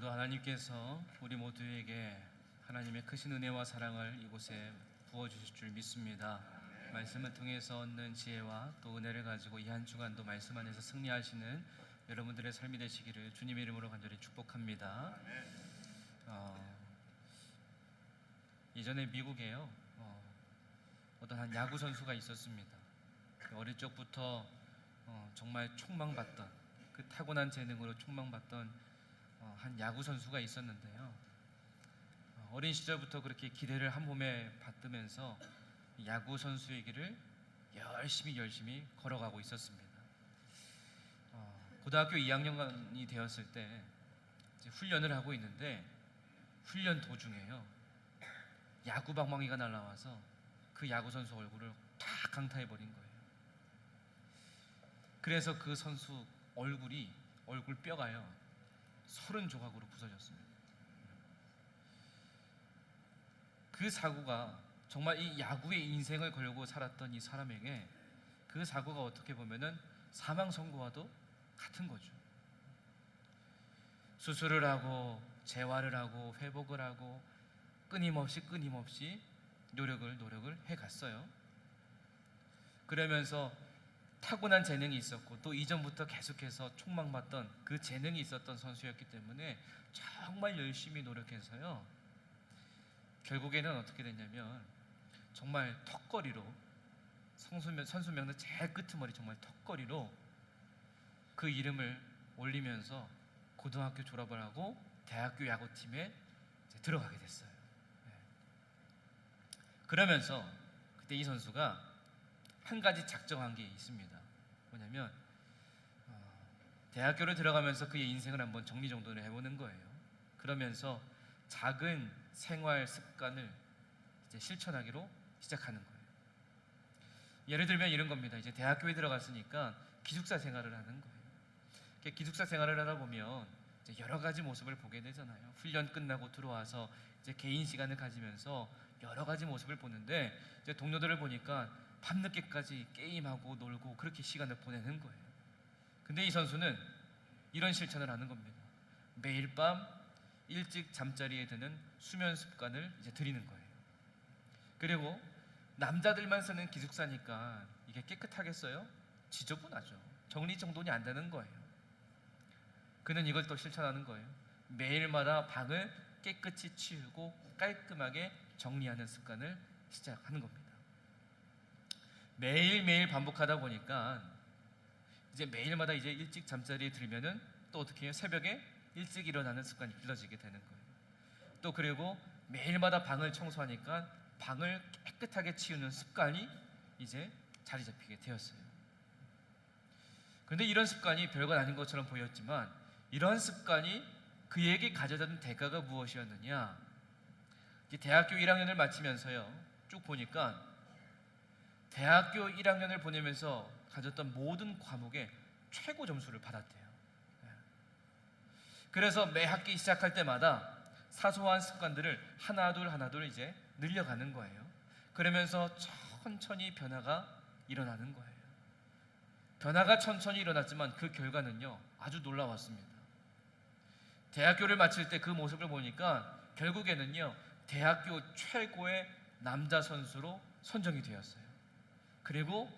오늘도 하나님께서 우리 모두에게 하나님의 크신 은혜와 사랑을 이곳에 부어주실 줄 믿습니다. 말씀을 통해서 얻는 지혜와 또 은혜를 가지고 이 한 주간도 말씀 안에서 승리하시는 여러분들의 삶이 되시기를 주님의 이름으로 간절히 축복합니다. 이전에 미국에요 어떤 한 야구 선수가 있었습니다. 어릴 적부터 정말 촉망받던, 그 타고난 재능으로 촉망받던 한 야구 선수가 있었는데요. 어린 시절부터 그렇게 기대를 한 몸에 받으면서 야구 선수의 길을 열심히 걸어가고 있었습니다. 고등학교 2학년이 되었을 때 이제 훈련을 하고 있는데, 훈련 도중에요 야구 방망이가 날라와서 그 야구 선수 얼굴을 탁 강타해 버린 거예요. 그래서 그 선수 얼굴 뼈가요 30조각으로 부서졌습니다. 그 사고가 정말 이 야구의 인생을 걸고 살았던 이 사람에게 그 사고가 어떻게 보면은 사망 선고와도 같은 거죠. 수술을 하고 재활을 하고 회복을 하고 끊임없이 노력을 해갔어요. 그러면서 타고난 재능이 있었고 또 이전부터 계속해서 촉망받던 그 재능이 있었던 선수였기 때문에 정말 열심히 노력해서요 결국에는 어떻게 됐냐면 정말 턱걸이로, 선수 명단 제일 끄트머리 정말 턱걸이로 그 이름을 올리면서 고등학교 졸업을 하고 대학교 야구팀에 들어가게 됐어요. 그러면서 그때 이 선수가 한 가지 작정한 게 있습니다. 뭐냐면 대학교를 들어가면서 그의 인생을 한번 정리정돈을 해보는 거예요. 그러면서 작은 생활 습관을 이제 실천하기로 시작하는 거예요. 예를 들면 이런 겁니다. 이제 대학교에 들어갔으니까 기숙사 생활을 하는 거예요. 기숙사 생활을 하다 보면 이제 여러 가지 모습을 보게 되잖아요. 훈련 끝나고 들어와서 이제 개인 시간을 가지면서 여러 가지 모습을 보는데, 이제 동료들을 보니까 밤늦게까지 게임하고 놀고 그렇게 시간을 보내는 거예요. 근데 이 선수는 이런 실천을 하는 겁니다. 매일 밤 일찍 잠자리에 드는 수면 습관을 이제 들이는 거예요. 그리고 남자들만 쓰는 기숙사니까 이게 깨끗하겠어요? 지저분하죠. 정리정돈이 안 되는 거예요. 그는 이걸 또 실천하는 거예요. 매일마다 방을 깨끗이 치우고 깔끔하게 정리하는 습관을 시작하는 겁니다. 매일매일 반복하다 보니까 이제 매일마다 이제 일찍 잠자리에 들면은 또 어떻게 해요? 새벽에 일찍 일어나는 습관이 길러지게 되는 거예요. 또 그리고 매일마다 방을 청소하니까 방을 깨끗하게 치우는 습관이 이제 자리 잡히게 되었어요. 그런데 이런 습관이 별건 아닌 것처럼 보였지만, 이런 습관이 그에게 가져다준 대가가 무엇이었느냐? 이제 대학교 1학년을 마치면서요 쭉 보니까 대학교 1학년을 보내면서 가졌던 모든 과목에 최고 점수를 받았대요. 그래서 매 학기 시작할 때마다 사소한 습관들을 하나둘 이제 늘려가는 거예요. 그러면서 천천히 변화가 일어나는 거예요. 변화가 천천히 일어났지만 그 결과는요 아주 놀라웠습니다. 대학교를 마칠 때 그 모습을 보니까 결국에는요 대학교 최고의 남자 선수로 선정이 되었어요. 그리고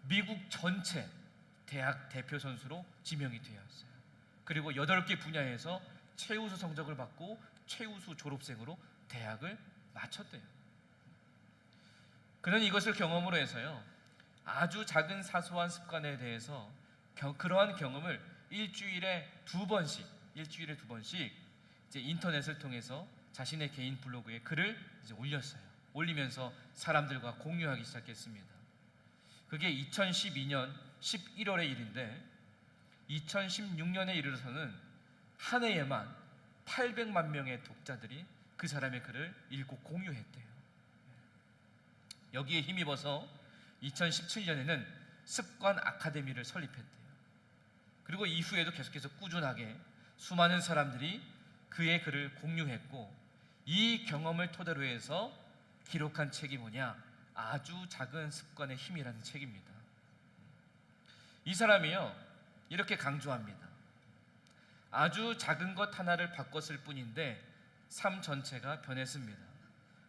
미국 전체 대학 대표 선수로 지명이 되었어요. 그리고 8개 분야에서 최우수 성적을 받고 최우수 졸업생으로 대학을 마쳤대요. 그는 이것을 경험으로 해서요 아주 작은 사소한 습관에 대해서 그러한 경험을 일주일에 두 번씩 이제 인터넷을 통해서 자신의 개인 블로그에 글을 이제 올리면서 사람들과 공유하기 시작했습니다. 그게 2012년 11월의 일인데 2016년에 이르러서는 한 해에만 800만 명의 독자들이 그 사람의 글을 읽고 공유했대요. 여기에 힘입어서 2017년에는 습관 아카데미를 설립했대요. 그리고 이후에도 계속해서 꾸준하게 수많은 사람들이 그의 글을 공유했고, 이 경험을 토대로 해서 기록한 책이 뭐냐? 아주 작은 습관의 힘이라는 책입니다. 이 사람이요 이렇게 강조합니다. 아주 작은 것 하나를 바꿨을 뿐인데 삶 전체가 변했습니다.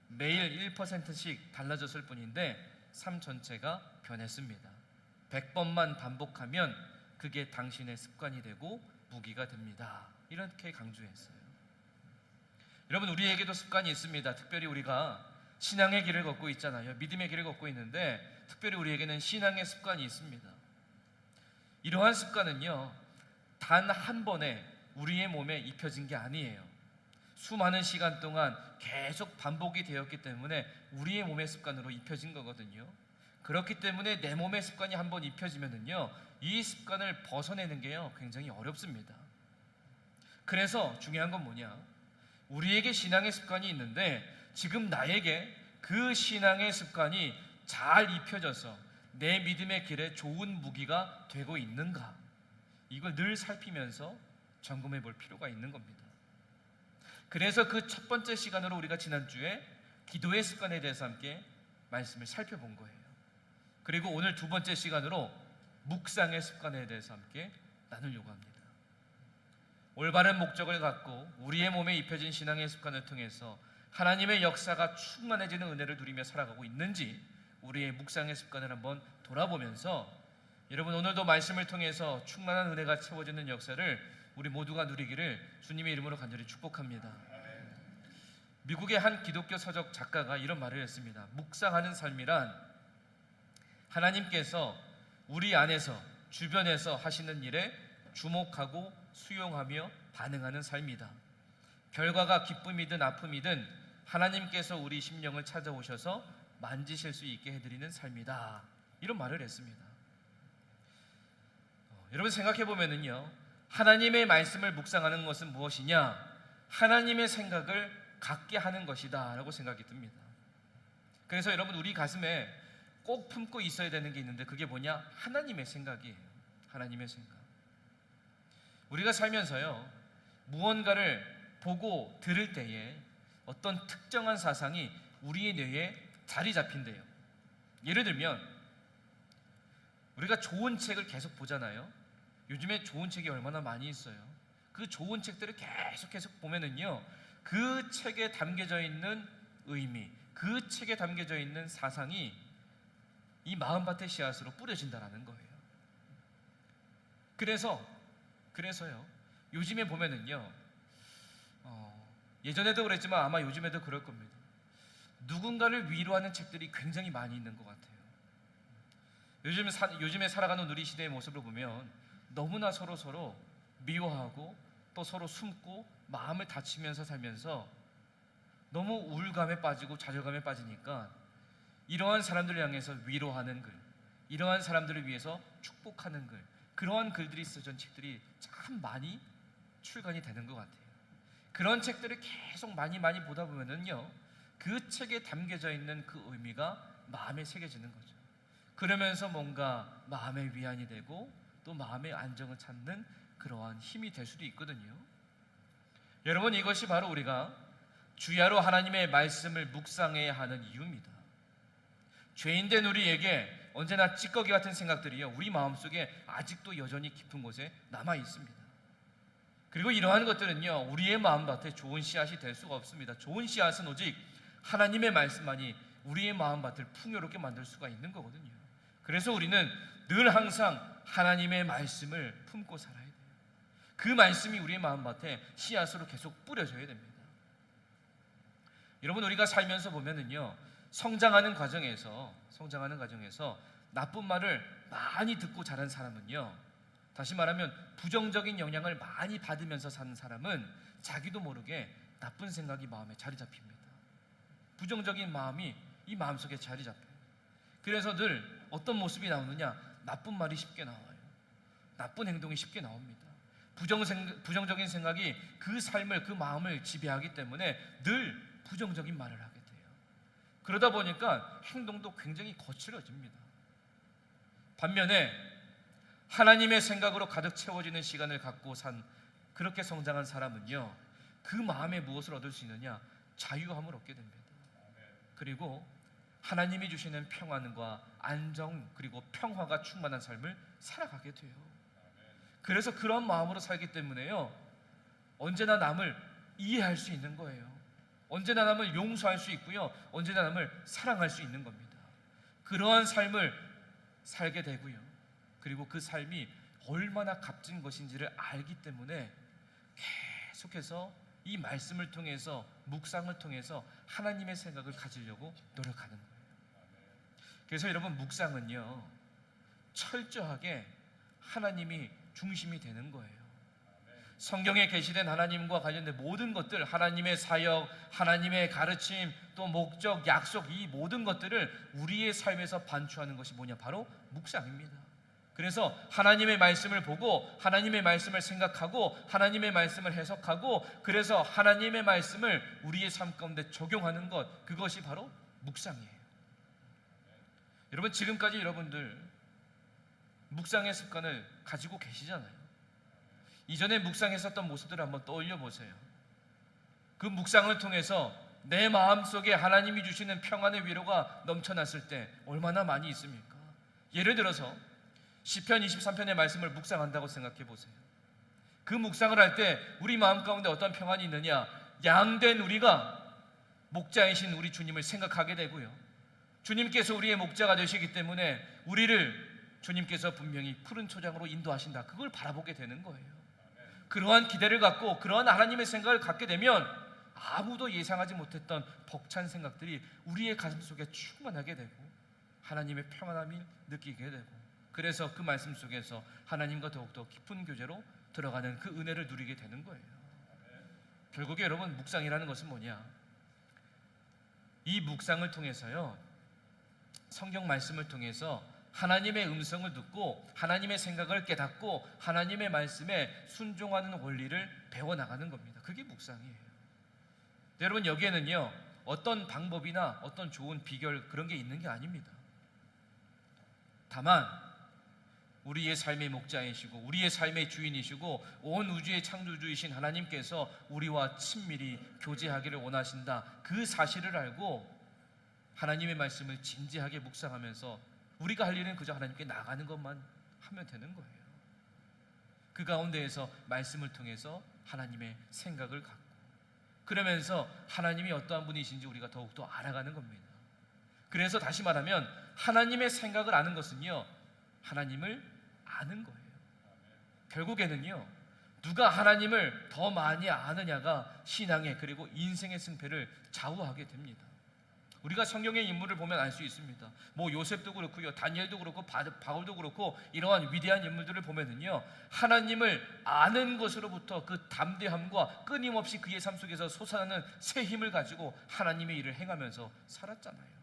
매일 1%씩 달라졌을 뿐인데 삶 전체가 변했습니다. 100번만 반복하면 그게 당신의 습관이 되고 무기가 됩니다. 이렇게 강조했어요. 여러분, 우리에게도 습관이 있습니다. 특별히 우리가 신앙의 길을 걷고 있잖아요. 믿음의 길을 걷고 있는데 특별히 우리에게는 신앙의 습관이 있습니다. 이러한 습관은요, 단 한 번에 우리의 몸에 입혀진 게 아니에요. 수많은 시간 동안 계속 반복이 되었기 때문에 우리의 몸의 습관으로 입혀진 거거든요. 그렇기 때문에 내 몸의 습관이 한번 입혀지면은요, 이 습관을 벗어내는 게요 굉장히 어렵습니다. 그래서 중요한 건 뭐냐? 우리에게 신앙의 습관이 있는데 지금 나에게 그 신앙의 습관이 잘 입혀져서 내 믿음의 길에 좋은 무기가 되고 있는가? 이걸 늘 살피면서 점검해 볼 필요가 있는 겁니다. 그래서 그 첫 번째 시간으로 우리가 지난주에 기도의 습관에 대해서 함께 말씀을 살펴본 거예요. 그리고 오늘 두 번째 시간으로 묵상의 습관에 대해서 함께 나누려고 합니다. 올바른 목적을 갖고 우리의 몸에 입혀진 신앙의 습관을 통해서 하나님의 역사가 충만해지는 은혜를 누리며 살아가고 있는지 우리의 묵상의 습관을 한번 돌아보면서 여러분, 오늘도 말씀을 통해서 충만한 은혜가 채워지는 역사를 우리 모두가 누리기를 주님의 이름으로 간절히 축복합니다. 미국의 한 기독교 서적 작가가 이런 말을 했습니다. 묵상하는 삶이란 하나님께서 우리 안에서 주변에서 하시는 일에 주목하고 수용하며 반응하는 삶이다. 결과가 기쁨이든 아픔이든 하나님께서 우리 심령을 찾아오셔서 만지실 수 있게 해드리는 삶이다. 이런 말을 했습니다. 여러분, 생각해보면은요, 하나님의 말씀을 묵상하는 것은 무엇이냐? 하나님의 생각을 갖게 하는 것이다 라고 생각이 듭니다. 그래서 여러분, 우리 가슴에 꼭 품고 있어야 되는 게 있는데 그게 뭐냐? 하나님의 생각이에요. 하나님의 생각. 우리가 살면서요, 무언가를 보고 들을 때에 어떤 특정한 사상이 우리의 뇌에 자리 잡힌대요. 예를 들면 우리가 좋은 책을 계속 보잖아요. 요즘에 좋은 책이 얼마나 많이 있어요. 그 좋은 책들을 계속 보면은요, 그 책에 담겨져 있는 의미, 그 책에 담겨져 있는 사상이 이 마음밭의 씨앗으로 뿌려진다라는 거예요. 그래서요, 요즘에 보면은요, 예전에도 그랬지만 아마 요즘에도 그럴 겁니다. 누군가를 위로하는 책들이 굉장히 많이 있는 것 같아요. 요즘에 살아가는 우리 시대의 모습을 보면 너무나 서로 미워하고 또 서로 숨고 마음을 다치면서 살면서 너무 우울감에 빠지고 좌절감에 빠지니까 이러한 사람들을 향해서 위로하는 글, 이러한 사람들을 위해서 축복하는 글, 그러한 글들이 쓰여진 책들이 참 많이 출간이 되는 것 같아요. 그런 책들을 계속 많이 보다 보면은요, 그 책에 담겨져 있는 그 의미가 마음에 새겨지는 거죠. 그러면서 뭔가 마음의 위안이 되고 또 마음의 안정을 찾는 그러한 힘이 될 수도 있거든요. 여러분, 이것이 바로 우리가 주야로 하나님의 말씀을 묵상해야 하는 이유입니다. 죄인된 우리에게 언제나 찌꺼기 같은 생각들이요, 우리 마음속에 아직도 여전히 깊은 곳에 남아 있습니다. 그리고 이러한 것들은요, 우리의 마음밭에 좋은 씨앗이 될 수가 없습니다. 좋은 씨앗은 오직 하나님의 말씀만이 우리의 마음밭을 풍요롭게 만들 수가 있는 거거든요. 그래서 우리는 늘 항상 하나님의 말씀을 품고 살아야 돼요. 그 말씀이 우리의 마음밭에 씨앗으로 계속 뿌려져야 됩니다. 여러분, 우리가 살면서 보면은요, 성장하는 과정에서 나쁜 말을 많이 듣고 자란 사람은요, 다시 말하면 부정적인 영향을 많이 받으면서 사는 사람은 자기도 모르게 나쁜 생각이 마음에 자리 잡힙니다. 부정적인 마음이 이 마음속에 자리 잡혀요. 그래서 늘 어떤 모습이 나오느냐? 나쁜 말이 쉽게 나와요. 나쁜 행동이 쉽게 나옵니다. 부정적인 생각이 그 삶을, 그 마음을 지배하기 때문에 늘 부정적인 말을 하게 돼요. 그러다 보니까 행동도 굉장히 거칠어집니다. 반면에 하나님의 생각으로 가득 채워지는 시간을 갖고 그렇게 성장한 사람은요, 그 마음에 무엇을 얻을 수 있느냐? 자유함을 얻게 됩니다. 그리고 하나님이 주시는 평안과 안정, 그리고 평화가 충만한 삶을 살아가게 돼요. 그래서 그런 마음으로 살기 때문에요, 언제나 남을 이해할 수 있는 거예요. 언제나 남을 용서할 수 있고요, 언제나 남을 사랑할 수 있는 겁니다. 그러한 삶을 살게 되고요, 그리고 그 삶이 얼마나 값진 것인지를 알기 때문에 계속해서 이 말씀을 통해서, 묵상을 통해서 하나님의 생각을 가지려고 노력하는 거예요. 그래서 여러분, 묵상은요, 철저하게 하나님이 중심이 되는 거예요. 성경에 계시된 하나님과 관련된 모든 것들, 하나님의 사역, 하나님의 가르침, 또 목적, 약속, 이 모든 것들을 우리의 삶에서 반추하는 것이 뭐냐? 바로 묵상입니다. 그래서 하나님의 말씀을 보고, 하나님의 말씀을 생각하고, 하나님의 말씀을 해석하고, 그래서 하나님의 말씀을 우리의 삶 가운데 적용하는 것, 그것이 바로 묵상이에요. 여러분, 지금까지 여러분들 묵상의 습관을 가지고 계시잖아요. 이전에 묵상했었던 모습들을 한번 떠올려 보세요. 그 묵상을 통해서 내 마음속에 하나님이 주시는 평안의 위로가 넘쳐났을 때 얼마나 많이 있습니까? 예를 들어서 시편 23편의 말씀을 묵상한다고 생각해 보세요. 그 묵상을 할 때 우리 마음 가운데 어떤 평안이 있느냐? 양된 우리가 목자이신 우리 주님을 생각하게 되고요, 주님께서 우리의 목자가 되시기 때문에 우리를 주님께서 분명히 푸른 초장으로 인도하신다, 그걸 바라보게 되는 거예요. 그러한 기대를 갖고 그러한 하나님의 생각을 갖게 되면 아무도 예상하지 못했던 벅찬 생각들이 우리의 가슴 속에 충만하게 되고 하나님의 평안함을 느끼게 되고, 그래서 그 말씀 속에서 하나님과 더욱더 깊은 교제로 들어가는 그 은혜를 누리게 되는 거예요. 결국에 여러분, 묵상이라는 것은 뭐냐? 이 묵상을 통해서요, 성경 말씀을 통해서 하나님의 음성을 듣고 하나님의 생각을 깨닫고 하나님의 말씀에 순종하는 원리를 배워나가는 겁니다. 그게 묵상이에요. 여러분, 여기에는요, 어떤 방법이나 어떤 좋은 비결, 그런 게 있는 게 아닙니다. 다만 우리의 삶의 목자이시고 우리의 삶의 주인이시고 온 우주의 창조주이신 하나님께서 우리와 친밀히 교제하기를 원하신다, 그 사실을 알고 하나님의 말씀을 진지하게 묵상하면서 우리가 할 일은 그저 하나님께 나가는 것만 하면 되는 거예요. 그 가운데에서 말씀을 통해서 하나님의 생각을 갖고, 그러면서 하나님이 어떠한 분이신지 우리가 더욱더 알아가는 겁니다. 그래서 다시 말하면 하나님의 생각을 아는 것은요, 하나님을 아는 거예요. 결국에는요, 누가 하나님을 더 많이 아느냐가 신앙의, 그리고 인생의 승패를 좌우하게 됩니다. 우리가 성경의 인물을 보면 알 수 있습니다. 뭐 요셉도 그렇고요, 다니엘도 그렇고 바울도 그렇고, 이러한 위대한 인물들을 보면은요, 하나님을 아는 것으로부터 그 담대함과 끊임없이 그의 삶 속에서 솟아나는 새 힘을 가지고 하나님의 일을 행하면서 살았잖아요.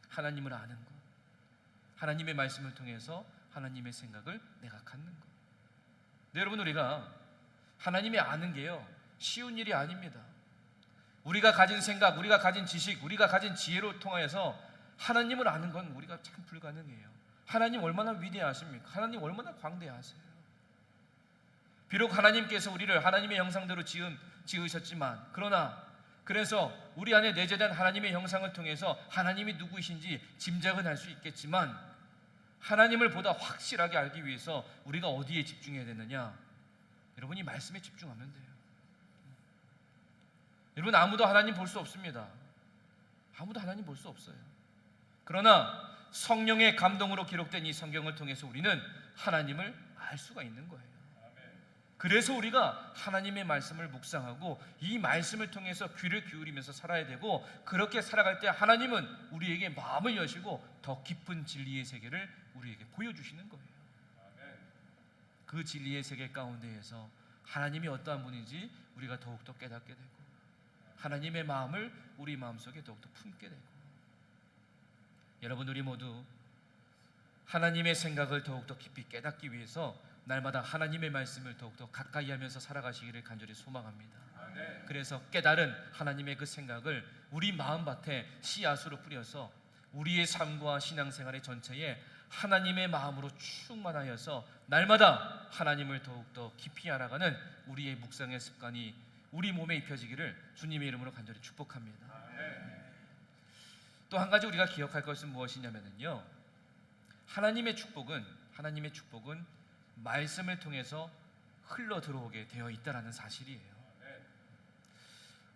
하나님을 아는 것, 하나님의 말씀을 통해서 하나님의 생각을 내가 갖는 것. 네, 여러분, 우리가 하나님의 아는 게요, 쉬운 일이 아닙니다. 우리가 가진 생각, 우리가 가진 지식, 우리가 가진 지혜로 통하여서 하나님을 아는 건 우리가 참 불가능해요. 하나님 얼마나 위대하십니까? 하나님 얼마나 광대하세요. 비록 하나님께서 우리를 하나님의 형상대로 지으셨지만, 그래서 우리 안에 내재된 하나님의 형상을 통해서 하나님이 누구이신지 짐작은 할 수 있겠지만, 하나님을 보다 확실하게 알기 위해서 우리가 어디에 집중해야 되느냐? 여러분이 말씀에 집중하면 돼요. 여러분, 아무도 하나님 볼 수 없습니다. 아무도 하나님 볼 수 없어요. 그러나 성령의 감동으로 기록된 이 성경을 통해서 우리는 하나님을 알 수가 있는 거예요. 그래서 우리가 하나님의 말씀을 묵상하고 이 말씀을 통해서 귀를 기울이면서 살아야 되고, 그렇게 살아갈 때 하나님은 우리에게 마음을 여시고 더 깊은 진리의 세계를 우리에게 보여주시는 거예요. 그 진리의 세계 가운데에서 하나님이 어떠한 분인지 우리가 더욱더 깨닫게 되고, 하나님의 마음을 우리 마음속에 더욱더 품게 되고, 여러분, 우리 모두 하나님의 생각을 더욱더 깊이 깨닫기 위해서 날마다 하나님의 말씀을 더욱더 가까이 하면서 살아가시기를 간절히 소망합니다. 그래서 깨달은 하나님의 그 생각을 우리 마음밭에 씨앗으로 뿌려서 우리의 삶과 신앙생활의 전체에 하나님의 마음으로 충만하여서 날마다 하나님을 더욱더 깊이 알아가는 우리의 묵상의 습관이 우리 몸에 입혀지기를 주님의 이름으로 간절히 축복합니다. 또 한 가지 우리가 기억할 것은 무엇이냐면요, 하나님의 축복은 말씀을 통해서 흘러 들어오게 되어 있다라는 사실이에요.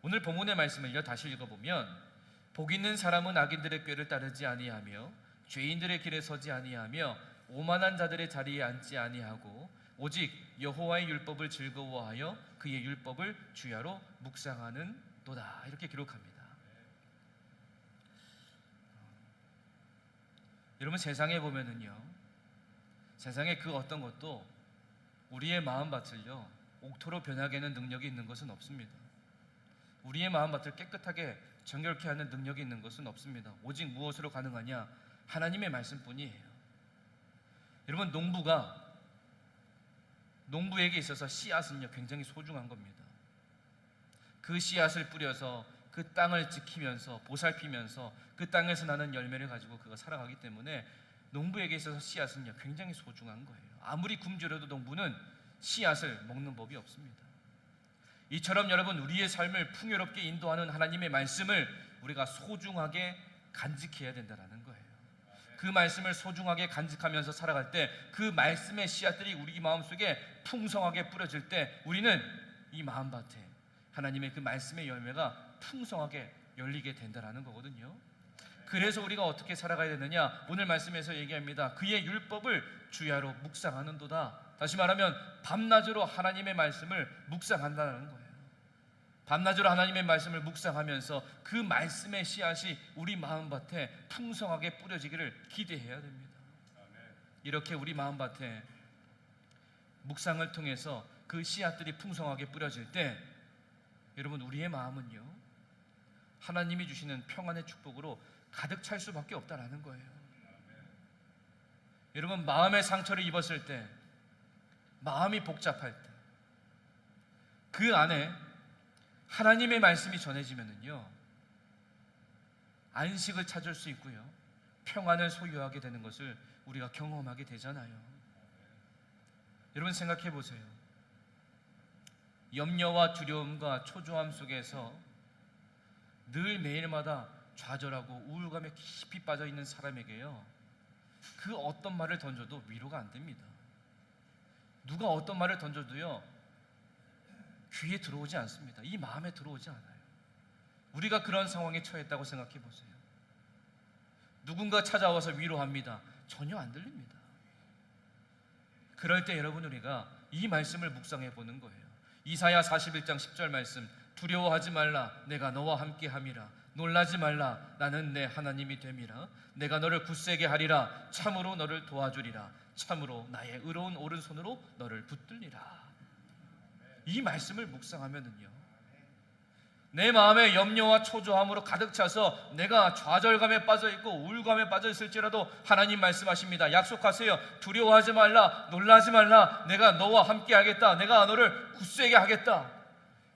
오늘 본문의 말씀을 다시 읽어보면 복 있는 사람은 악인들의 꾀를 따르지 아니하며 죄인들의 길에 서지 아니하며 오만한 자들의 자리에 앉지 아니하고 오직 여호와의 율법을 즐거워하여 그의 율법을 주야로 묵상하는도다. 이렇게 기록합니다. 여러분, 세상에 보면은요, 세상에 그 어떤 것도 우리의 마음밭을요 옥토로 변하게 하는 능력이 있는 것은 없습니다. 우리의 마음밭을 깨끗하게 정결케 하는 능력이 있는 것은 없습니다. 오직 무엇으로 가능하냐? 하나님의 말씀뿐이에요. 여러분, 농부에게 있어서 씨앗은요 굉장히 소중한 겁니다. 그 씨앗을 뿌려서 그 땅을 지키면서 보살피면서 그 땅에서 나는 열매를 가지고 그가 살아가기 때문에 농부에게 있어서 씨앗은요 굉장히 소중한 거예요. 아무리 굶주려도 농부는 씨앗을 먹는 법이 없습니다. 이처럼 여러분, 우리의 삶을 풍요롭게 인도하는 하나님의 말씀을 우리가 소중하게 간직해야 된다는 거예요. 그 말씀을 소중하게 간직하면서 살아갈 때 그 말씀의 씨앗들이 우리 마음속에 풍성하게 뿌려질 때 우리는 이 마음밭에 하나님의 그 말씀의 열매가 풍성하게 열리게 된다는 거거든요. 그래서 우리가 어떻게 살아가야 되느냐? 오늘 말씀에서 얘기합니다. 그의 율법을 주야로 묵상하는도다. 다시 말하면 밤낮으로 하나님의 말씀을 묵상한다는 거예요. 밤낮으로 하나님의 말씀을 묵상하면서 그 말씀의 씨앗이 우리 마음밭에 풍성하게 뿌려지기를 기대해야 됩니다. 이렇게 우리 마음밭에 묵상을 통해서 그 씨앗들이 풍성하게 뿌려질 때 여러분, 우리의 마음은요 하나님이 주시는 평안의 축복으로 가득 찰 수밖에 없다라는 거예요. 여러분, 마음의 상처를 입었을 때, 마음이 복잡할 때, 그 안에 하나님의 말씀이 전해지면은요 안식을 찾을 수 있고요 평안을 소유하게 되는 것을 우리가 경험하게 되잖아요. 여러분, 생각해 보세요. 염려와 두려움과 초조함 속에서 늘 매일마다 좌절하고 우울감에 깊이 빠져 있는 사람에게요 그 어떤 말을 던져도 위로가 안 됩니다. 누가 어떤 말을 던져도요 귀에 들어오지 않습니다. 이 마음에 들어오지 않아요. 우리가 그런 상황에 처했다고 생각해 보세요. 누군가 찾아와서 위로합니다. 전혀 안 들립니다. 그럴 때 여러분, 우리가 이 말씀을 묵상해 보는 거예요. 이사야 41장 10절 말씀, 두려워하지 말라, 내가 너와 함께 함이라. 놀라지 말라, 나는 내 하나님이 됨이라. 내가 너를 굳세게 하리라. 참으로 너를 도와주리라. 참으로 나의 의로운 오른손으로 너를 붙들리라. 이 말씀을 묵상하면은요 내 마음에 염려와 초조함으로 가득 차서 내가 좌절감에 빠져있고 우울감에 빠져있을지라도 하나님 말씀하십니다. 약속하세요. 두려워하지 말라, 놀라지 말라, 내가 너와 함께 하겠다, 내가 너를 굳세게 하겠다.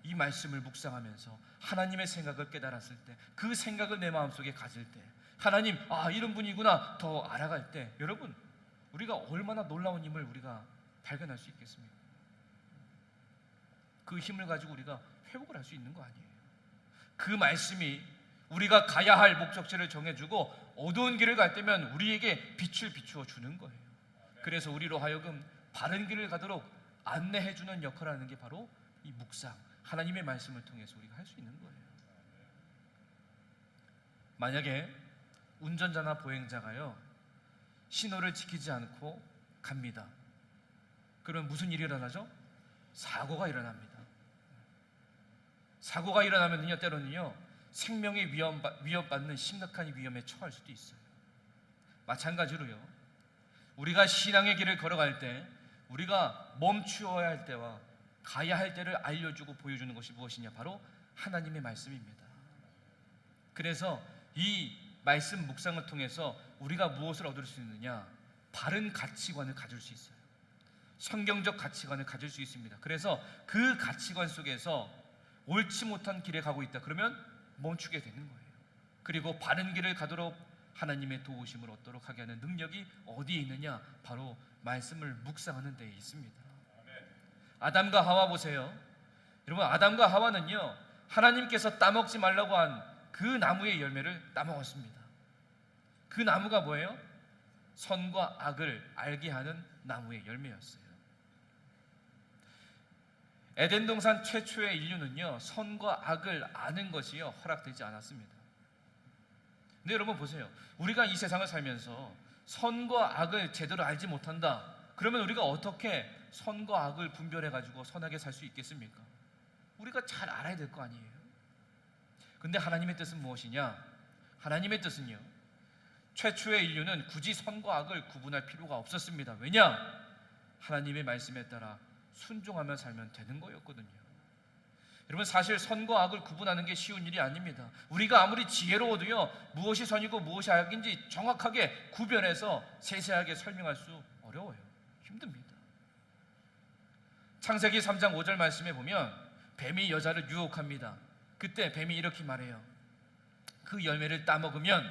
이 말씀을 묵상하면서 하나님의 생각을 깨달았을 때, 그 생각을 내 마음속에 가질 때, 하나님, 이런 분이구나 더 알아갈 때, 여러분, 우리가 얼마나 놀라운 힘을 우리가 발견할 수 있겠습니까? 그 힘을 가지고 우리가 회복을 할 수 있는 거 아니에요. 그 말씀이 우리가 가야 할 목적지를 정해주고 어두운 길을 갈 때면 우리에게 빛을 비추어 주는 거예요. 그래서 우리로 하여금 바른 길을 가도록 안내해주는 역할을 하는 게 바로 이 묵상, 하나님의 말씀을 통해서 우리가 할 수 있는 거예요. 만약에 운전자나 보행자가요 신호를 지키지 않고 갑니다. 그러면 무슨 일이 일어나죠? 사고가 일어납니다. 사고가 일어나면요 때로는요 생명의 위협받는 심각한 위험에 처할 수도 있어요. 마찬가지로요 우리가 신앙의 길을 걸어갈 때 우리가 멈추어야 할 때와 가야 할 때를 알려주고 보여주는 것이 무엇이냐? 바로 하나님의 말씀입니다. 그래서 이 말씀 묵상을 통해서 우리가 무엇을 얻을 수 있느냐? 바른 가치관을 가질 수 있어요. 성경적 가치관을 가질 수 있습니다. 그래서 그 가치관 속에서 옳지 못한 길에 가고 있다 그러면 멈추게 되는 거예요. 그리고 바른 길을 가도록 하나님의 도우심을 얻도록 하게 하는 능력이 어디에 있느냐? 바로 말씀을 묵상하는 데에 있습니다. 아담과 하와 보세요. 여러분, 아담과 하와는요 하나님께서 따먹지 말라고 한 그 나무의 열매를 따먹었습니다. 그 나무가 뭐예요? 선과 악을 알게 하는 나무의 열매였어요. 에덴 동산 최초의 인류는요, 선과 악을 아는 것이요 허락되지 않았습니다. 근데 여러분 보세요. 우리가 이 세상을 살면서 선과 악을 제대로 알지 못한다. 그러면 우리가 어떻게 선과 악을 분별해 가지고 선하게 살 수 있겠습니까? 우리가 잘 알아야 될 거 아니에요. 근데 하나님의 뜻은 무엇이냐? 하나님의 뜻은요, 최초의 인류는 굳이 선과 악을 구분할 필요가 없었습니다. 왜냐? 하나님의 말씀에 따라 순종하며 살면 되는 거였거든요. 여러분, 사실 선과 악을 구분하는 게 쉬운 일이 아닙니다. 우리가 아무리 지혜로워도요, 무엇이 선이고 무엇이 악인지 정확하게 구별해서 세세하게 설명할 수 어려워요. 힘듭니다. 창세기 3장 5절 말씀에 보면 뱀이 여자를 유혹합니다. 그때 뱀이 이렇게 말해요. 그 열매를 따먹으면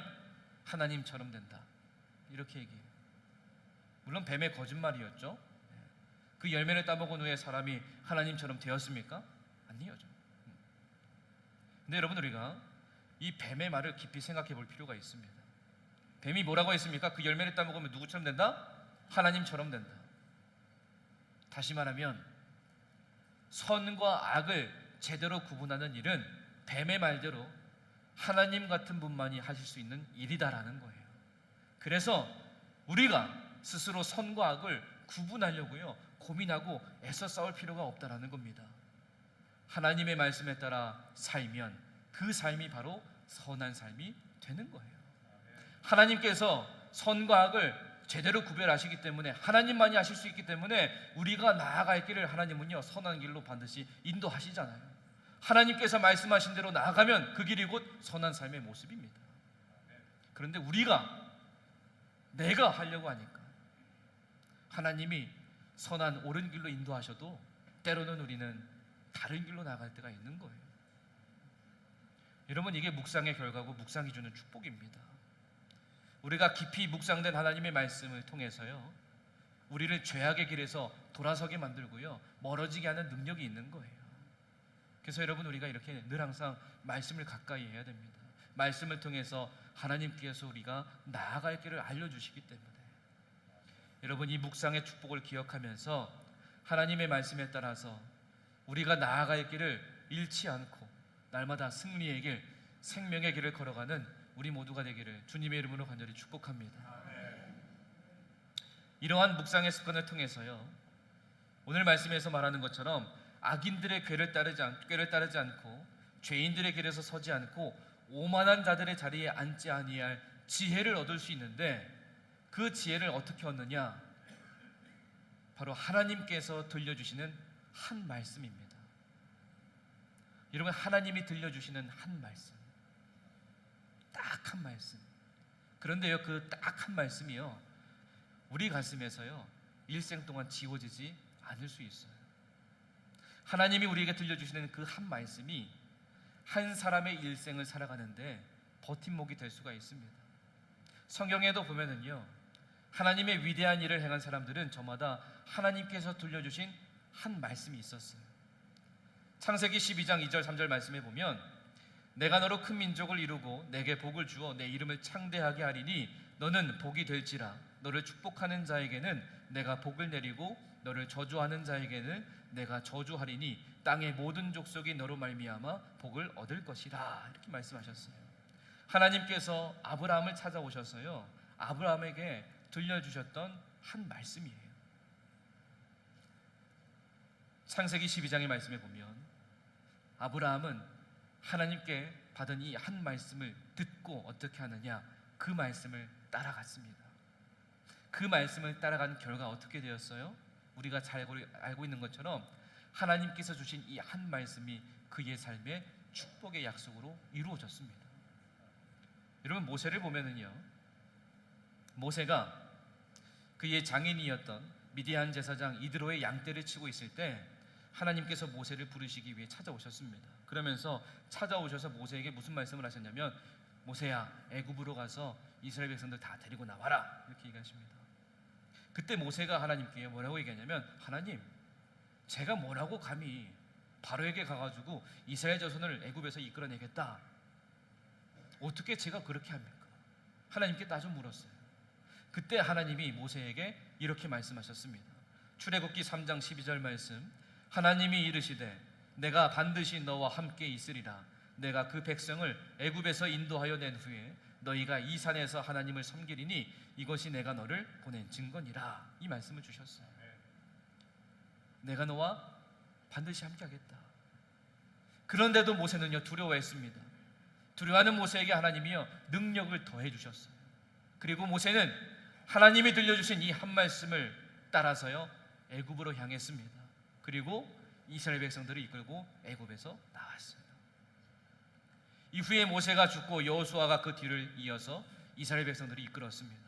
하나님처럼 된다. 이렇게 얘기해요. 물론 뱀의 거짓말이었죠. 그 열매를 따먹은 후에 사람이 하나님처럼 되었습니까? 아니죠. 근데 여러분, 우리가 이 뱀의 말을 깊이 생각해 볼 필요가 있습니다. 뱀이 뭐라고 했습니까? 그 열매를 따먹으면 누구처럼 된다? 하나님처럼 된다. 다시 말하면 선과 악을 제대로 구분하는 일은 뱀의 말대로 하나님 같은 분만이 하실 수 있는 일이다라는 거예요. 그래서 우리가 스스로 선과 악을 구분하려고요, 고민하고 애써 싸울 필요가 없다라는 겁니다. 하나님의 말씀에 따라 살면 그 삶이 바로 선한 삶이 되는 거예요. 하나님께서 선과 악을 제대로 구별하시기 때문에, 하나님만이 하실 수 있기 때문에 우리가 나아갈 길을 하나님은요 선한 길로 반드시 인도하시잖아요. 하나님께서 말씀하신 대로 나아가면 그 길이 곧 선한 삶의 모습입니다. 그런데 내가 하려고 하니까 하나님이 선한 옳은 길로 인도하셔도 때로는 우리는 다른 길로 나갈 때가 있는 거예요. 여러분, 이게 묵상의 결과고 묵상이 주는 축복입니다. 우리가 깊이 묵상된 하나님의 말씀을 통해서요, 우리를 죄악의 길에서 돌아서게 만들고요, 멀어지게 하는 능력이 있는 거예요. 그래서 여러분, 우리가 이렇게 늘 항상 말씀을 가까이 해야 됩니다. 말씀을 통해서 하나님께서 우리가 나아갈 길을 알려주시기 때문에 여러분, 이 묵상의 축복을 기억하면서 하나님의 말씀에 따라서 우리가 나아갈 길을 잃지 않고 날마다 승리의 길, 생명의 길을 걸어가는 우리 모두가 되기를 주님의 이름으로 간절히 축복합니다. 이러한 묵상의 습관을 통해서요, 오늘 말씀에서 말하는 것처럼 악인들의 꾀를 따르지 않고 죄인들의 길에서 서지 않고 오만한 자들의 자리에 앉지 아니할 지혜를 얻을 수 있는데, 그 지혜를 어떻게 얻느냐? 바로 하나님께서 들려주시는 한 말씀입니다. 여러분, 하나님이 들려주시는 한 말씀, 딱 한 말씀. 그런데요, 그 딱 한 말씀이요, 우리 가슴에서요 일생 동안 지워지지 않을 수 있어요. 하나님이 우리에게 들려주시는 그 한 말씀이 한 사람의 일생을 살아가는데 버팀목이 될 수가 있습니다. 성경에도 보면은요, 하나님의 위대한 일을 행한 사람들은 저마다 하나님께서 들려주신 한 말씀이 있었어요. 창세기 12장 2절 3절 말씀에 보면 내가 너로 큰 민족을 이루고 내게 복을 주어 내 이름을 창대하게 하리니 너는 복이 될지라. 너를 축복하는 자에게는 내가 복을 내리고 너를 저주하는 자에게는 내가 저주하리니 땅의 모든 족속이 너로 말미암아 복을 얻을 것이라. 이렇게 말씀하셨어요. 하나님께서 아브라함을 찾아오셔서요, 아브라함에게 들려주셨던 한 말씀이에요. 창세기 12장의 말씀에 보면 아브라함은 하나님께 받은 이 한 말씀을 듣고 어떻게 하느냐? 그 말씀을 따라갔습니다. 그 말씀을 따라간 결과 어떻게 되었어요? 우리가 잘 알고 있는 것처럼 하나님께서 주신 이 한 말씀이 그의 삶의 축복의 약속으로 이루어졌습니다. 여러분, 모세를 보면은요, 모세가 그의 장인이었던 미디안 제사장 이드로의 양떼를 치고 있을 때 하나님께서 모세를 부르시기 위해 찾아오셨습니다. 그러면서 찾아오셔서 모세에게 무슨 말씀을 하셨냐면, 모세야, 애굽으로 가서 이스라엘 백성들 다 데리고 나와라, 이렇게 얘기하십니다. 그때 모세가 하나님께 뭐라고 얘기하냐면, 하나님, 제가 뭐라고 감히 바로에게 가가지고 이스라엘 자손을 애굽에서 이끌어내겠다, 어떻게 제가 그렇게 합니까? 하나님께 따져 물었어요. 그때 하나님이 모세에게 이렇게 말씀하셨습니다. 출애굽기 3장 12절 말씀, 하나님이 이르시되 내가 반드시 너와 함께 있으리라. 내가 그 백성을 애굽에서 인도하여 낸 후에 너희가 이 산에서 하나님을 섬기리니 이것이 내가 너를 보낸 증거니라. 이 말씀을 주셨어요. 내가 너와 반드시 함께 하겠다. 그런데도 모세는요 두려워했습니다. 두려워하는 모세에게 하나님이요 능력을 더해 주셨어요. 그리고 모세는 하나님이 들려주신 이 한 말씀을 따라서요 애굽으로 향했습니다. 그리고 이스라엘 백성들을 이끌고 애굽에서 나왔어요. 이후에 모세가 죽고 여호수아가 그 뒤를 이어서 이스라엘 백성들을 이끌었습니다.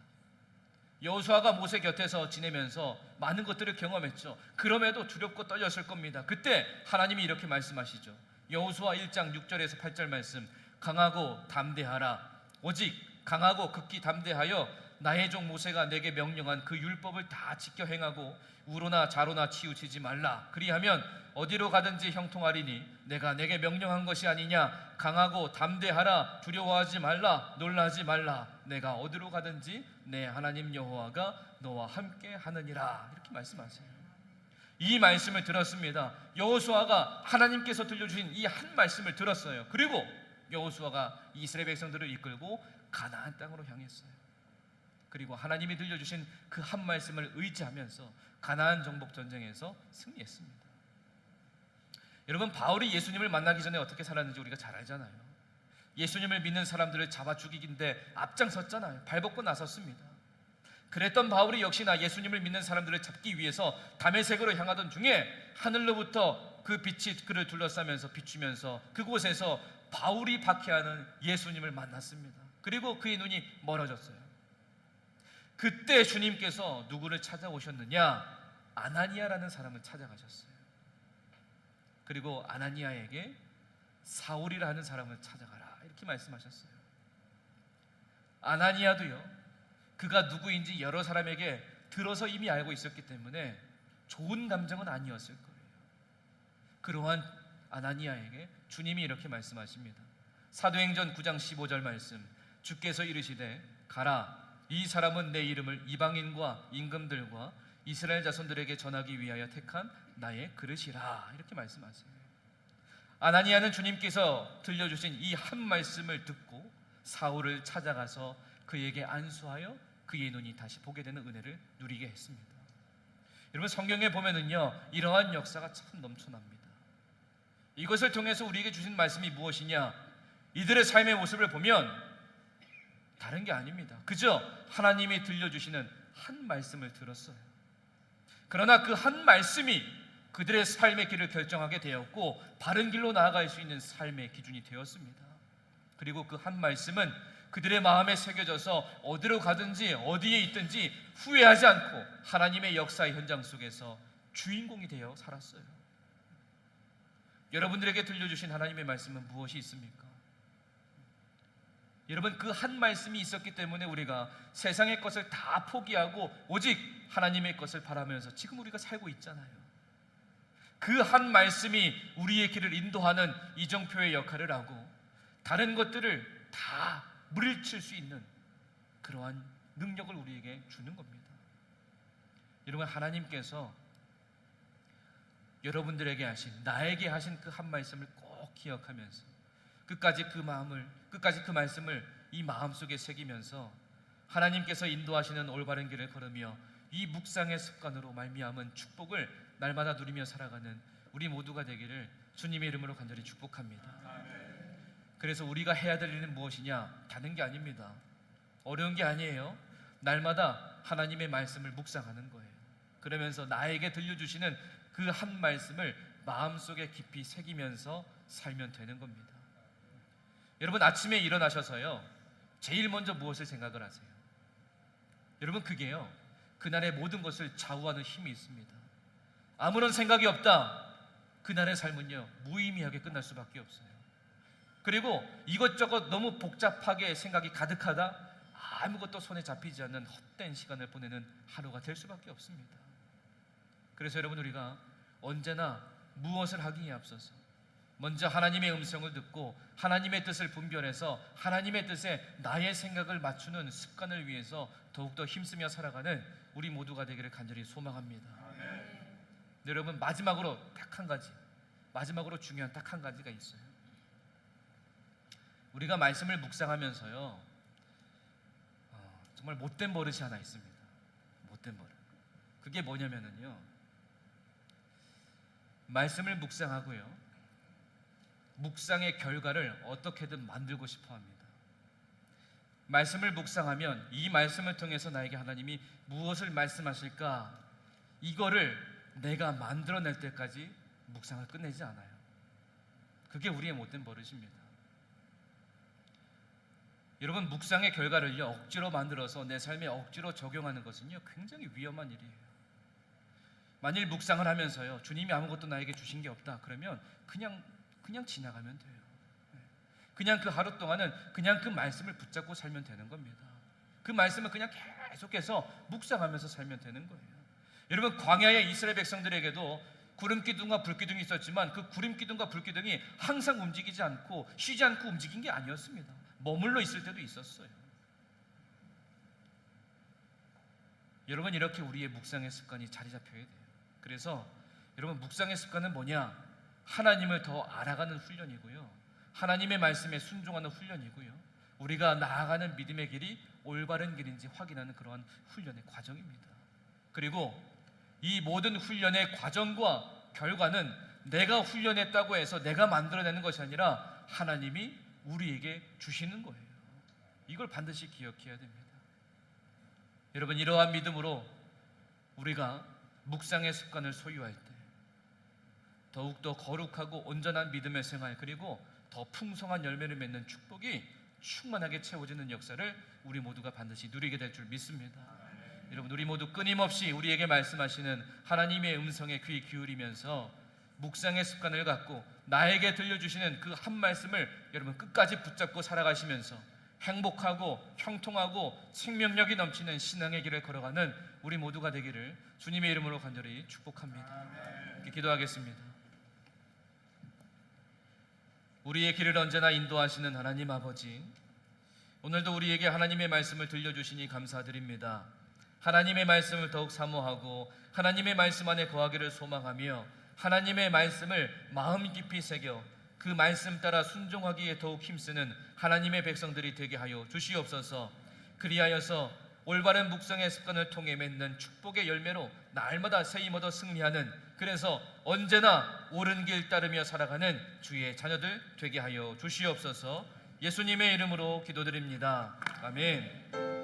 여호수아가 모세 곁에서 지내면서 많은 것들을 경험했죠. 그럼에도 두렵고 떨렸을 겁니다. 그때 하나님이 이렇게 말씀하시죠. 여호수아 1장 6절에서 8절 말씀, 강하고 담대하라. 오직 강하고 극히 담대하여 나의 종 모세가 내게 명령한 그 율법을 다 지켜 행하고 우로나 좌로나 치우치지 말라. 그리하면 어디로 가든지 형통하리니 내가 내게 명령한 것이 아니냐. 강하고 담대하라. 두려워하지 말라. 놀라지 말라. 내가 어디로 가든지 내 하나님 여호와가 너와 함께 하느니라. 이렇게 말씀하세요. 이 말씀을 들었습니다. 여호수아가 하나님께서 들려주신 이 한 말씀을 들었어요. 그리고 여호수아가 이스라엘 백성들을 이끌고 가나안 땅으로 향했어요. 그리고 하나님이 들려주신 그 한 말씀을 의지하면서 가나안 정복 전쟁에서 승리했습니다. 여러분, 바울이 예수님을 만나기 전에 어떻게 살았는지 우리가 잘 알잖아요. 예수님을 믿는 사람들을 잡아 죽이긴데 앞장섰잖아요. 발벗고 나섰습니다. 그랬던 바울이 역시나 예수님을 믿는 사람들을 잡기 위해서 다메섹으로 향하던 중에 하늘로부터 그 빛이 그를 둘러싸면서 비추면서 그곳에서 바울이 박해하는 예수님을 만났습니다. 그리고 그의 눈이 멀어졌어요. 그때 주님께서 누구를 찾아오셨느냐? 아나니아라는 사람을 찾아가셨어요. 그리고 아나니아에게 사울이라 하는 사람을 찾아가라 이렇게 말씀하셨어요. 아나니아도요 그가 누구인지 여러 사람에게 들어서 이미 알고 있었기 때문에 좋은 감정은 아니었을 거예요. 그러한 아나니아에게 주님이 이렇게 말씀하십니다. 사도행전 9장 15절 말씀, 주께서 이르시되 가라, 이 사람은 내 이름을 이방인과 임금들과 이스라엘 자손들에게 전하기 위하여 택한 나의 그릇이라 이렇게 말씀하세요. 아나니아는 주님께서 들려주신 이 한 말씀을 듣고 사울을 찾아가서 그에게 안수하여 그의 눈이 다시 보게 되는 은혜를 누리게 했습니다. 여러분, 성경에 보면은요 이러한 역사가 참 넘쳐납니다. 이것을 통해서 우리에게 주신 말씀이 무엇이냐? 이들의 삶의 모습을 보면 다른 게 아닙니다. 그저 하나님이 들려주시는 한 말씀을 들었어요. 그러나 그 한 말씀이 그들의 삶의 길을 결정하게 되었고 바른 길로 나아갈 수 있는 삶의 기준이 되었습니다. 그리고 그 한 말씀은 그들의 마음에 새겨져서 어디로 가든지 어디에 있든지 후회하지 않고 하나님의 역사의 현장 속에서 주인공이 되어 살았어요. 여러분들에게 들려주신 하나님의 말씀은 무엇이 있습니까? 여러분, 그 한 말씀이 있었기 때문에 우리가 세상의 것을 다 포기하고 오직 하나님의 것을 바라면서 지금 우리가 살고 있잖아요. 그 한 말씀이 우리의 길을 인도하는 이정표의 역할을 하고 다른 것들을 다 물리칠 수 있는 그러한 능력을 우리에게 주는 겁니다. 여러분, 하나님께서 여러분들에게 하신, 나에게 하신 그 한 말씀을 꼭 기억하면서 끝까지 그 말씀을 이 마음속에 새기면서 하나님께서 인도하시는 올바른 길을 걸으며 이 묵상의 습관으로 말미암은 축복을 날마다 누리며 살아가는 우리 모두가 되기를 주님의 이름으로 간절히 축복합니다. 그래서 우리가 해야 될 일은 무엇이냐? 다른 게 아닙니다. 어려운 게 아니에요. 날마다 하나님의 말씀을 묵상하는 거예요. 그러면서 나에게 들려주시는 그 한 말씀을 마음속에 깊이 새기면서 살면 되는 겁니다. 여러분, 아침에 일어나셔서요 제일 먼저 무엇을 생각을 하세요? 여러분, 그게요 그날의 모든 것을 좌우하는 힘이 있습니다. 아무런 생각이 없다, 그날의 삶은요 무의미하게 끝날 수밖에 없어요. 그리고 이것저것 너무 복잡하게 생각이 가득하다, 아무것도 손에 잡히지 않는 헛된 시간을 보내는 하루가 될 수밖에 없습니다. 그래서 여러분, 우리가 언제나 무엇을 하기에 앞서서 먼저 하나님의 음성을 듣고 하나님의 뜻을 분별해서 하나님의 뜻에 나의 생각을 맞추는 습관을 위해서 더욱더 힘쓰며 살아가는 우리 모두가 되기를 간절히 소망합니다. 네, 여러분 마지막으로 딱 한 가지, 마지막으로 중요한 딱 한 가지가 있어요. 우리가 말씀을 묵상하면서요, 정말 못된 버릇이 하나 있습니다. 못된 버릇. 그게 뭐냐면요, 말씀을 묵상하고요, 묵상의 결과를 어떻게든 만들고 싶어 합니다. 말씀을 묵상하면 이 말씀을 통해서 나에게 하나님이 무엇을 말씀하실까, 이거를 내가 만들어낼 때까지 묵상을 끝내지 않아요. 그게 우리의 못된 버릇입니다. 여러분, 묵상의 결과를요 억지로 만들어서 내 삶에 억지로 적용하는 것은요 굉장히 위험한 일이에요. 만일 묵상을 하면서요 주님이 아무것도 나에게 주신 게 없다 그러면 그냥 지나가면 돼요. 그냥 그 하루 동안은 그냥 그 말씀을 붙잡고 살면 되는 겁니다. 그 말씀을 그냥 계속해서 묵상하면서 살면 되는 거예요. 여러분, 광야의 이스라엘 백성들에게도 구름기둥과 불기둥이 있었지만 그 구름기둥과 불기둥이 항상 움직이지 않고 쉬지 않고 움직인 게 아니었습니다. 머물러 있을 때도 있었어요. 여러분, 이렇게 우리의 묵상의 습관이 자리 잡혀야 돼요. 그래서 여러분, 묵상의 습관은 뭐냐? 하나님을 더 알아가는 훈련이고요, 하나님의 말씀에 순종하는 훈련이고요, 우리가 나아가는 믿음의 길이 올바른 길인지 확인하는 그러한 훈련의 과정입니다. 그리고 이 모든 훈련의 과정과 결과는 내가 훈련했다고 해서 내가 만들어내는 것이 아니라 하나님이 우리에게 주시는 거예요. 이걸 반드시 기억해야 됩니다. 여러분, 이러한 믿음으로 우리가 묵상의 습관을 소유할 때 더욱더 거룩하고 온전한 믿음의 생활, 그리고 더 풍성한 열매를 맺는 축복이 충만하게 채워지는 역사를 우리 모두가 반드시 누리게 될 줄 믿습니다. 여러분, 우리 모두 끊임없이 우리에게 말씀하시는 하나님의 음성에 귀 기울이면서 묵상의 습관을 갖고 나에게 들려주시는 그 한 말씀을 여러분 끝까지 붙잡고 살아가시면서 행복하고 형통하고 생명력이 넘치는 신앙의 길을 걸어가는 우리 모두가 되기를 주님의 이름으로 간절히 축복합니다. 이렇게 기도하겠습니다. 우리의 길을 언제나 인도하시는 하나님 아버지, 오늘도 우리에게 하나님의 말씀을 들려주시니 감사드립니다. 하나님의 말씀을 더욱 사모하고 하나님의 말씀 안에 거하기를 소망하며 하나님의 말씀을 마음 깊이 새겨 그 말씀 따라 순종하기에 더욱 힘쓰는 하나님의 백성들이 되게 하여 주시옵소서. 그리하여서 올바른 묵상의 습관을 통해 맺는 축복의 열매로 날마다 새임 얻어 승리하는, 그래서 언제나 옳은 길 따르며 살아가는 주의 자녀들 되게 하여 주시옵소서. 예수님의 이름으로 기도드립니다. 아멘.